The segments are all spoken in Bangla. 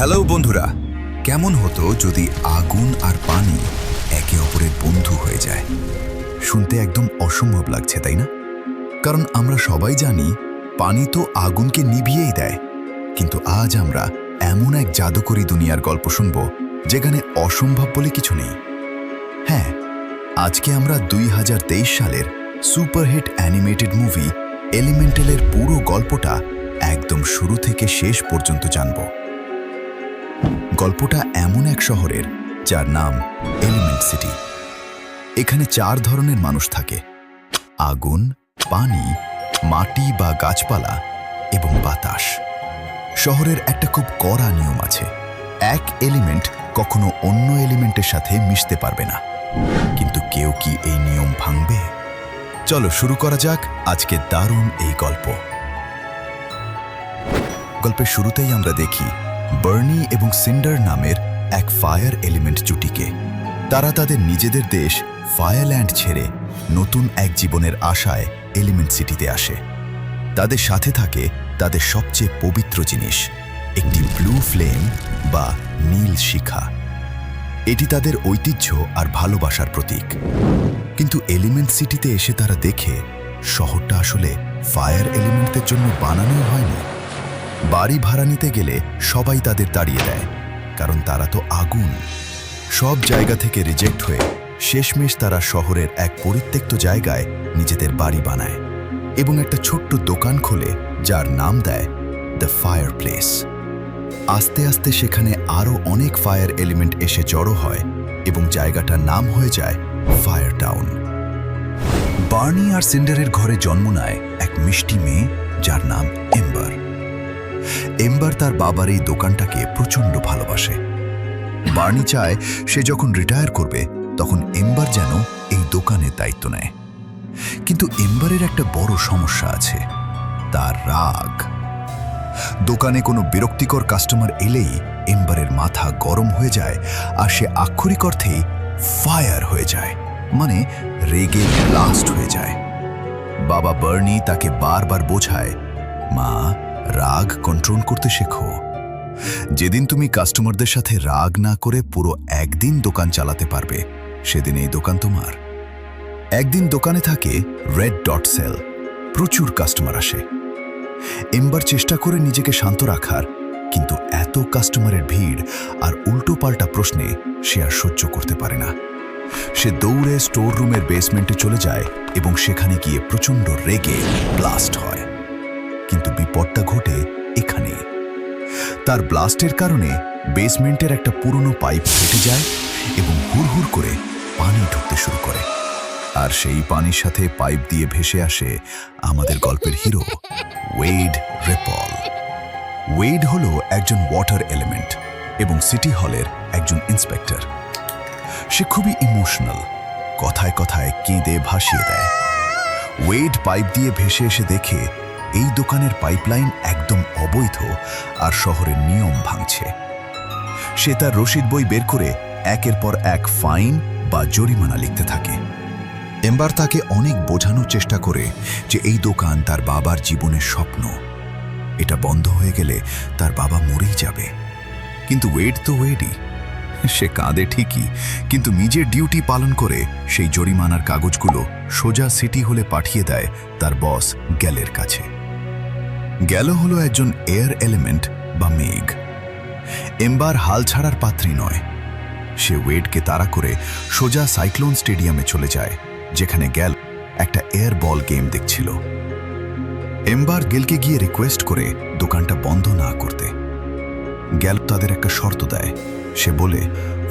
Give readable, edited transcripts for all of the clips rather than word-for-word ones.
হ্যালো বন্ধুরা, কেমন হতো যদি আগুন আর পানি একে অপরের বন্ধু হয়ে যায়? শুনতে একদম অসম্ভব লাগছে, তাই না? কারণ আমরা সবাই জানি পানি তো আগুনকে নিভিয়েই দেয়। কিন্তু আজ আমরা এমন এক জাদুকরী দুনিয়ার গল্প শুনব যেখানে অসম্ভব বলে কিছু নেই। হ্যাঁ, আজকে আমরা 2023 সালের সুপারহিট অ্যানিমেটেড মুভি এলিমেন্টালের পুরো গল্পটা একদম শুরু থেকে শেষ পর্যন্ত জানব। গল্পটা এমন এক শহরের যার নাম এলিমেন্ট সিটি। এখানে 4 ধরনের মানুষ থাকে: আগুন, পানি, মাটি বা গাছপালা এবং বাতাস। শহরের একটা খুব কড়া নিয়ম আছে, এক এলিমেন্ট কখনো অন্য এলিমেন্টের সাথে মিশতে পারবে না। কিন্তু কেউ কি এই নিয়ম ভাঙবে? চলো শুরু করা যাক আজকে দারুণ এই গল্প। গল্পের শুরুতেই আমরা দেখি বার্নি এবং সিন্ডার নামের এক ফায়ার এলিমেন্ট জুটিকে। তারা তাদের নিজেদের দেশ ফায়ারল্যান্ড ছেড়ে নতুন এক জীবনের আশায় এলিমেন্ট সিটিতে আসে। তাদের সাথে থাকে তাদের সবচেয়ে পবিত্র জিনিস, একটি ব্লু ফ্লেম বা নীল শিখা। এটি তাদের ঐতিহ্য আর ভালোবাসার প্রতীক। কিন্তু এলিমেন্ট সিটিতে এসে তারা দেখে শহরটা আসলে ফায়ার এলিমেন্টদের জন্য বানানো হয়নি। বাড়ি ভাড়া নিতে গেলে সবাই তাদের তাড়িয়ে দেয়, কারণ তারা তো আগুন। সব জায়গা থেকে রিজেক্ট হয়ে শেষমেশ তারা শহরের এক পরিত্যক্ত জায়গায় নিজেদের বাড়ি বানায় এবং একটা ছোট্ট দোকান খোলে যার নাম দেয় দ্য ফায়ার প্লেস। আস্তে আস্তে সেখানে আরও অনেক ফায়ার এলিমেন্ট এসে জড়ো হয় এবং জায়গাটার নাম হয়ে যায় ফায়ার টাউন। বার্নি আর সিন্ডারের ঘরে জন্ম নেয় এক মিষ্টি মেয়ে যার নাম এম্বার। এম্বার তার বাবার এই দোকানটাকে প্রচণ্ড ভালোবাসে। বার্নি চায় সে যখন রিটায়ার করবে তখন এম্বার যেন এই দোকানের দায়িত্ব নেয়। কিন্তু এম্বারের একটা বড় সমস্যা আছে, তার রাগ। দোকানে কোনো বিরক্তিকর কাস্টমার এলেই এম্বারের মাথা গরম হয়ে যায় আর সে আক্ষরিক অর্থেই ফায়ার হয়ে যায়, মানে রেগে ব্লাস্ট হয়ে যায়। বাবা বার্নি তাকে বারবার বোঝায়, মা, রাগ কন্ট্রোল করতে শেখো। যেদিন তুমি কাস্টমারদের সাথে রাগ না করে পুরো একদিন দোকান চালাতে পারবে, সেদিন এই দোকান তোমার। একদিন দোকানে থাকে রেড ডট সেল। প্রচুর কাস্টমার আসে। এম্বার চেষ্টা করে নিজেকে শান্ত রাখার, কিন্তু এত কাস্টমারের ভিড় আর উল্টোপাল্টা প্রশ্নে সে আর সহ্য করতে পারে না। সে দৌড়ে স্টোর রুমের বেসমেন্টে চলে যায় এবং সেখানে গিয়ে প্রচণ্ড রেগে ব্লাস্ট হয়। কিন্তু বিপদটা ঘটে এখানে। তার ব্লাস্টের কারণে বেসমেন্টের একটা পুরনো পাইপ ফেটে যায় এবং হুড়হুড় করে পানি ঢুকতে শুরু করে। আর সেই পানির সাথে পাইপ দিয়ে ভেসে আসে আমাদের গল্পের হিরো ওয়েড রেপল। ওয়েড হলো একজন ওয়াটার এলিমেন্ট এবং সিটি হলের একজন ইন্সপেক্টর। সে খুবই ইমোশনাল, কথায় কথায় কেঁদে ভাসিয়ে দেয়। ওয়েড পাইপ দিয়ে ভেসে এসে দেখে এই দোকানের পাইপলাইন একদম অবৈধ আর শহরের নিয়ম ভাঙছে। সে তার রসিদ বই বের করে একের পর এক ফাইন বা জরিমানা লিখতে থাকে। এম্বার তাকে অনেক বোঝানোর চেষ্টা করে যে এই দোকান তার বাবার জীবনের স্বপ্ন, এটা বন্ধ হয়ে গেলে তার বাবা মরেই যাবে। কিন্তু ওয়েড তো ওয়েডই। সে কাঁদে ঠিকই, কিন্তু নিজের ডিউটি পালন করে সেই জরিমানার কাগজগুলো সোজা সিটি হলে পাঠিয়ে দেয় তার বস গ্যালের কাছে। গ্যালো হলো একজন এয়ার এলিমেন্ট বা মেঘ। এম্বার হাল ছাড়ার পাত্রী নয়। সে ওয়েডকে তাড়া করে সোজা সাইক্লোন স্টেডিয়ামে চলে যায়, যেখানে গ্যাল একটা এয়ার বল গেম দেখছিল। এম্বার গেলকে গিয়ে রিকোয়েস্ট করে দোকানটা বন্ধ না করতে। গ্যাল তাদের একটা শর্ত দেয়। সে বলে,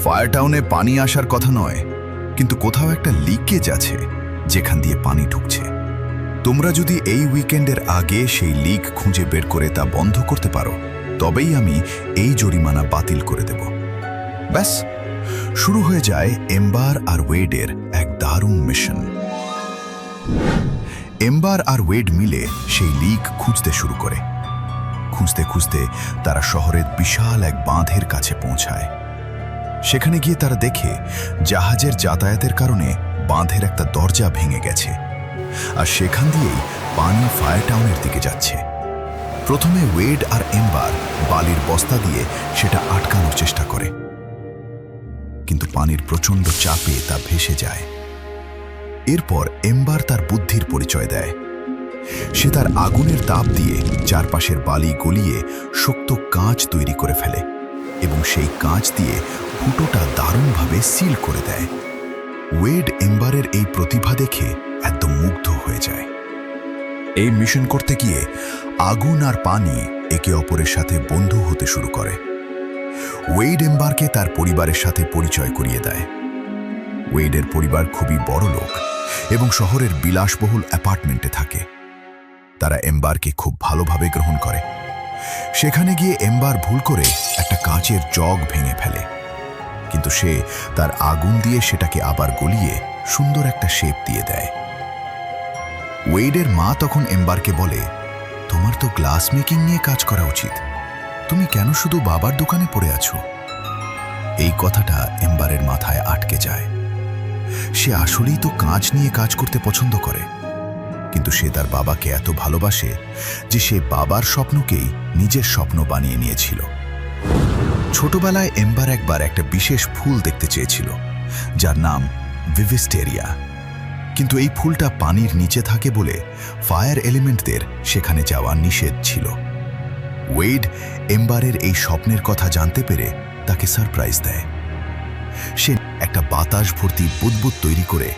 ফায়ার টাউনে পানি আসার কথা নয়, কিন্তু কোথাও একটা লিকেজ আছে যেখান দিয়ে পানি ঢুকছে। তোমরা যদি এই উইকেন্ডের আগে সেই লিক খুঁজে বের করে তা বন্ধ করতে পারো, তবেই আমি এই জরিমানা বাতিল করে দেব। ব্যাস, শুরু হয়ে যায় এম্বার আর ওয়েডের এক দারুণ মিশন। এম্বার আর ওয়েড মিলে সেই লিক খুঁজতে শুরু করে। খুঁজতে খুঁজতে তারা শহরের বিশাল এক বাঁধের কাছে পৌঁছায়। সেখানে গিয়ে তারা দেখে জাহাজের যাতায়াতের কারণে বাঁধের একটা দরজা ভেঙে গেছে আর সেখান দিয়েই পানি ফায়ার টাউনের দিকে যাচ্ছে। প্রথমে ওয়েড আর এম্বার বালির বস্তা দিয়ে সেটা আটকানোর চেষ্টা করে, কিন্তু পানির প্রচণ্ড চাপে তা ভেসে যায়। এরপর এম্বার তার বুদ্ধির পরিচয় দেয়। সে তার আগুনের তাপ দিয়ে চারপাশের বালি গলিয়ে শক্ত কাঁচ তৈরি করে ফেলে এবং সেই কাঁচ দিয়ে ফুটোটা দারুণভাবে সিল করে দেয়। ওয়েড এম্বারের এই প্রতিভা দেখে একদম মুগ্ধ হয়ে যায়। এই মিশন করতে গিয়ে আগুন আর পানি একে অপরের সাথে বন্ধু হতে শুরু করে। ওয়েড এম্বারকে তার পরিবারের সাথে পরিচয় করিয়ে দেয়। ওয়েডের পরিবার খুবই বড় লোক এবং শহরের বিলাসবহুল অ্যাপার্টমেন্টে থাকে। তারা এম্বারকে খুব ভালোভাবে গ্রহণ করে। সেখানে গিয়ে এম্বার ভুল করে একটা কাঁচের জগ ভেঙে ফেলে, কিন্তু সে তার আগুন দিয়ে সেটাকে আবার গলিয়ে সুন্দর একটা শেপ দিয়ে দেয়। ওয়েডের মা তখন এম্বারকে বলে, তোমার তো গ্লাস মেকিং নিয়ে কাজ করা উচিত, তুমি কেন শুধু বাবার দোকানে পড়ে আছো? এই কথাটা এম্বারের মাথায় আটকে যায়। সে আসলেই তো কাঁচ নিয়ে কাজ করতে পছন্দ করে, কিন্তু সে তার বাবাকে এত ভালোবাসে যে সে বাবার স্বপ্নকেই নিজের স্বপ্ন বানিয়ে নিয়েছিল। ছোটবেলায় এম্বার একবার একটা বিশেষ ফুল দেখতে চেয়েছিল, যার নাম ভিভিস্টেরিয়া, কিন্তু এই ফুলটা পানির নিচে থাকে বলে ফায়ার এলিমেন্টদের সেখানে যাওয়া নিষেধ ছিল। ওয়েড এম্বারের এই স্বপ্নের কথা জানতে পেরে তাকে সারপ্রাইজ দেয়। সে একটা বাতাস ভর্তি বুদবুদ তৈরি করে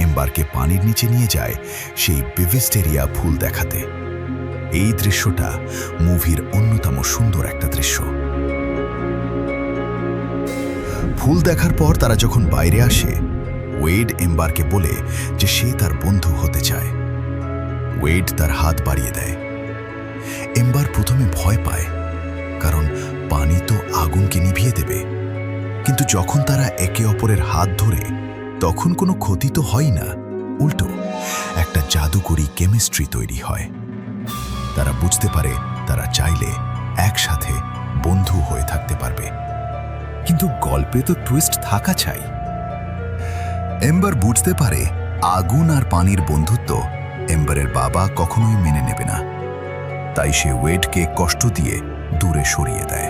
এম্বারকে পানির নিচে নিয়ে যায় সেই ভিভিস্টেরিয়া ফুল দেখাতে। এই দৃশ্যটা মুভির অন্যতম সুন্দর একটা দৃশ্য। ফুল দেখার পর তারা যখন বাইরে আসে, ওয়েড এম্বারকে বলে যে সে তার বন্ধু হতে চায়। ওয়েড তার হাত বাড়িয়ে দেয়। এম্বার প্রথমে ভয় পায়, কারণ পানি তো আগুনকে নিভিয়ে দেবে, কিন্তু যখন তারা একে অপরের হাত ধরে তখন কোনো ক্ষতি তো হয় না, উল্টো একটা জাদুকরী কেমিস্ট্রি তৈরি হয়। তারা বুঝতে পারে তারা চাইলে একসাথে বন্ধু হয়ে থাকতে পারবে। কিন্তু গল্পে তো টুইস্ট থাকা চাই। এম্বার বুঝতে পারে আগুন আর পানির বন্ধুত্ব এম্বারের বাবা কখনোই মেনে নেবে না, তাই সে ওয়েডকে কষ্ট দিয়ে দূরে সরিয়ে দেয়।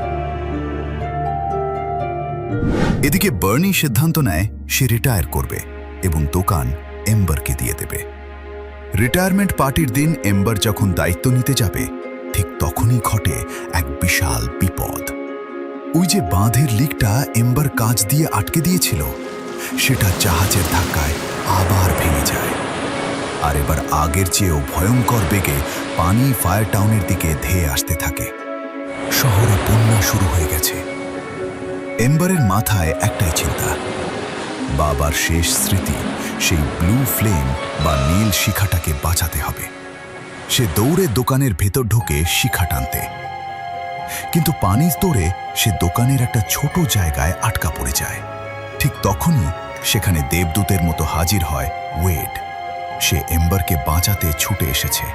এদিকে বার্নি সিদ্ধান্ত নেয় সে রিটায়ার করবে এবং দোকান এম্বারকে দিয়ে দেবে। রিটায়ারমেন্ট পার্টির দিন এম্বার যখন দায়িত্ব নিতে যাবে, ঠিক তখনই ঘটে এক বিশাল বিপদ। ওই যে বাঁধের লিকটা এম্বার কাঁচ দিয়ে আটকে দিয়েছিল, সেটা জাহাজের ধাক্কায় আবার ভেঙে যায়। আর এবার আগের চেয়েও ভয়ঙ্কর বেগে পানি ফায়ার টাউনের দিকে ধেয়ে আসতে থাকে। শহরে বন্যা শুরু হয়ে গেছে। এম্বারের মাথায় একটাই চিন্তা, বাবার শেষ স্মৃতি সেই ব্লু ফ্লেম বা নীল শিখাটাকে বাঁচাতে হবে। সে দৌড়ে দোকানের ভেতর ঢুকে শিখা টানতে, কিন্তু পানির তোড়ে সে দোকানের একটা ছোট জায়গায় আটকা পড়ে যায়। ঠিক তখনই সেখানে দেবদূতের মতো হাজির হয় ওয়েড। সে এম্বারকে বাঁচাতে ছুটে এসেছে।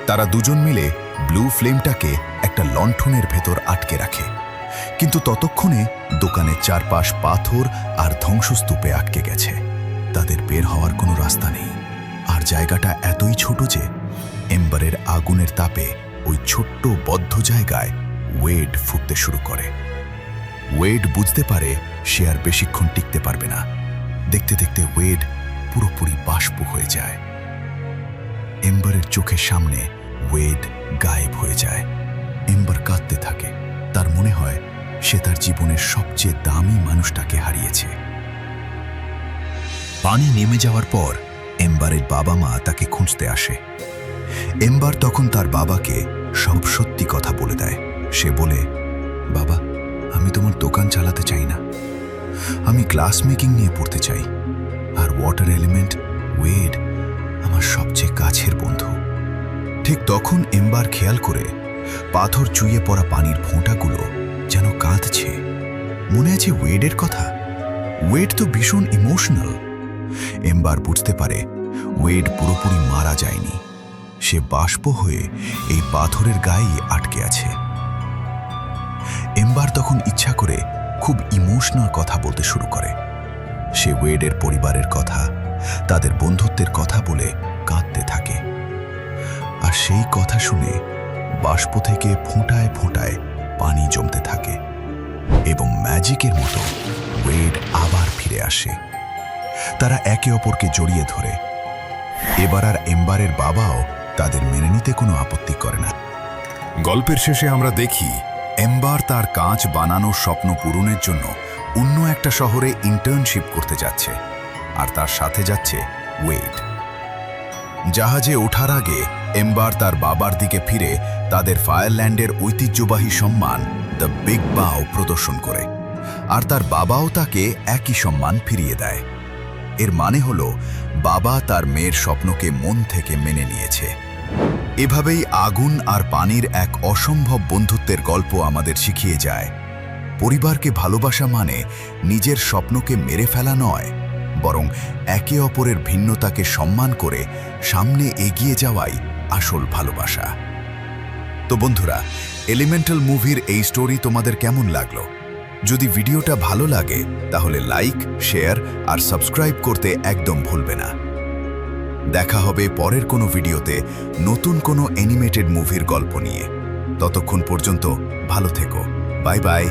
তারা দুজন মিলে ব্লু ফ্লেমটাকে একটা লণ্ঠনের ভেতর আটকে রাখে, কিন্তু ততক্ষণে দোকানের চারপাশ পাথর আর ধ্বংসস্তূপে আটকে গেছে। তাদের বের হওয়ার কোনো রাস্তা নেই, আর জায়গাটা এতই ছোট যে এম্বারের আগুনের তাপে ওই ছোট্ট বদ্ধ জায়গায় ওয়েড ফুটতে শুরু করে। ওয়েড বুঝতে পারে সে আর বেশিক্ষণ টিকতে পারবে না। দেখতে দেখতে ওয়েড পুরোপুরি বাষ্প হয়ে যায়। এম্বারের চোখের সামনে ওয়েড গায়েব হয়ে যায়। এম্বার কাঁদতে থাকে। তার মনে হয় সে তার জীবনের সবচেয়ে দামি মানুষটাকে হারিয়েছে। পানি নেমে যাওয়ার পর এম্বারের বাবা মা তাকে খুঁজতে আসে। এম্বার তখন তার বাবাকে সব সত্যি কথা বলে দেয়। সে বলে, বাবা, আমি তোমার দোকান চালাতে চাই না, আমি গ্লাস মেকিং নিয়ে পড়তে চাই, আর ওয়াটার এলিমেন্ট ওয়েড আমার সবচেয়ে কাছের বন্ধু। ঠিক তখন এম্বার খেয়াল করে পাথর চুইয়ে পড়া পানির ফোঁটাগুলো যেন কাঁদছে। মনে আছে ওয়েডের কথা। ওয়েড তো ভীষণ ইমোশনাল। এম্বার বুঝতে পারে ওয়েড পুরোপুরি মারা যায়নি, সে বাষ্প হয়ে এই পাথরের গায়ে আটকে আছে। এম্বার তখন ইচ্ছা করে খুব ইমোশনাল কথা বলতে শুরু করে। সে ওয়েডের পরিবারের কথা, তাদের বন্ধুত্বের কথা বলে কাঁদতে থাকে। আর সেই কথা শুনে বাষ্প থেকে ফোঁটায় ফোঁটায় পানি জমতে থাকে এবং ম্যাজিকের মতো ওয়েড আবার ফিরে আসে। তারা একে অপরকে জড়িয়ে ধরে। এবার আর এম্বারের বাবাও তাদের মেনে নিতে কোনো আপত্তি করে না। গল্পের শেষে আমরা দেখি এম্বার তার কাঁচ বানানোর স্বপ্ন পূরণের জন্য অন্য একটা শহরে ইন্টার্নশিপ করতে যাচ্ছে, আর তার সাথে যাচ্ছে ওয়েড। জাহাজে ওঠার আগে এম্বার তার বাবার দিকে ফিরে তাদের ফায়ারল্যান্ডের ঐতিহ্যবাহী সম্মান দ্য বিগ বাও প্রদর্শন করে, আর তার বাবাও তাকে একই সম্মান ফিরিয়ে দেয়। এর মানে হলো বাবা তার মেয়ের স্বপ্নকে মন থেকে মেনে নিয়েছে। এভাবেই আগুন আর পানির এক অসম্ভব বন্ধুত্বের গল্প আমাদের শিখিয়ে যায়, পরিবারকে ভালোবাসা মানে নিজের স্বপ্নকে মেরে ফেলা নয়, বরং একে অপরের ভিন্নতাকে সম্মান করে সামনে এগিয়ে যাওয়াই আসল ভালোবাসা। তো বন্ধুরা, এলিমেন্টাল মুভির এই স্টোরি তোমাদের কেমন লাগলো? যদি ভিডিওটা ভালো লাগে তাহলে লাইক, শেয়ার আর সাবস্ক্রাইব করতে একদম ভুলবে না। দেখা হবে পরের কোনো ভিডিওতে নতুন কোনো অ্যানিমেটেড মুভির গল্প নিয়ে। ততক্ষণ পর্যন্ত ভালো থেকো। Bye bye.